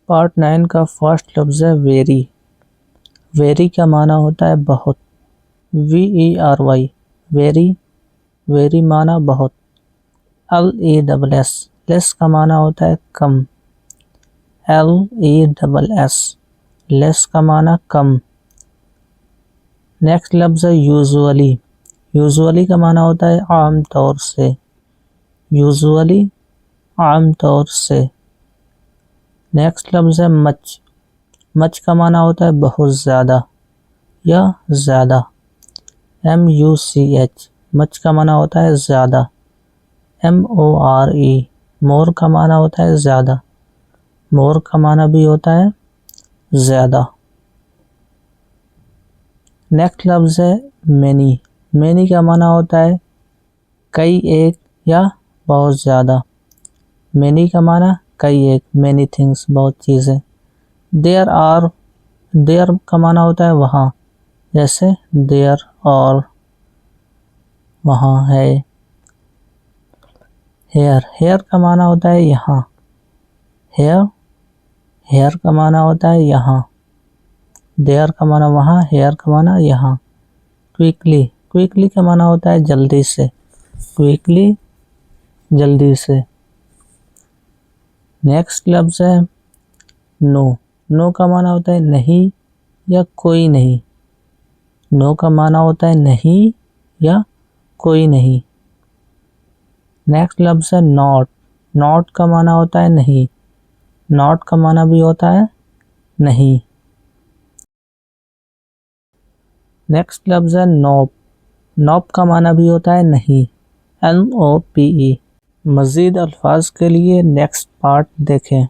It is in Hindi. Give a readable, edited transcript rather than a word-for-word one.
पार्ट 9 का फर्स्ट लफ्ज़ है वेरी। वेरी का माना होता है बहुत। VERY वेरी, वेरी माना बहुत। LESS लेस का माना होता है कम। LESS लेस का माना कम। नेक्स्ट लफ्ज़ है यूजुअली। यूजुअली का माना होता है आम तौर से। यूजुअली आम तौर से। नेक्स्ट लफ्ज़ है मच। मच का माना होता है बहुत ज़्यादा या ज़्यादा। MUCH मच का माना होता है ज़्यादा। MORE मोर का माना होता है ज़्यादा। मोर का माना भी होता है ज़्यादा। नेक्स्ट लफ्ज़ है मैनी। मैनी का माना होता है कई एक या बहुत ज़्यादा। मैनी का माना कई एक, मैनी थिंग्स बहुत चीज़ें। देयर आर, देयर का माना होता है वहाँ, जैसे देयर और वहाँ है। हेयर, हेयर का माना होता है यहाँ। हेयर, हेयर का माना होता है यहाँ। देयर का माना वहाँ, हेयर का माना यहाँ। क्विकली, क्विकली का माना होता है जल्दी से। क्विकली जल्दी से। नेक्स्ट लफ्ज़ है नो। नो का माना होता है नहीं या कोई नहीं। नो का माना होता है नहीं या कोई नहीं। नेक्स्ट लफ्ज़ है नॉट। नॉट का माना होता है नहीं। नॉट का माना भी होता है नहीं। नेक्स्ट लफ्ज़ है नॉप। नॉप का माना भी होता है नहीं। NOPE। मज़ीद अल्फाज के लिए नेक्स्ट पार्ट देखें।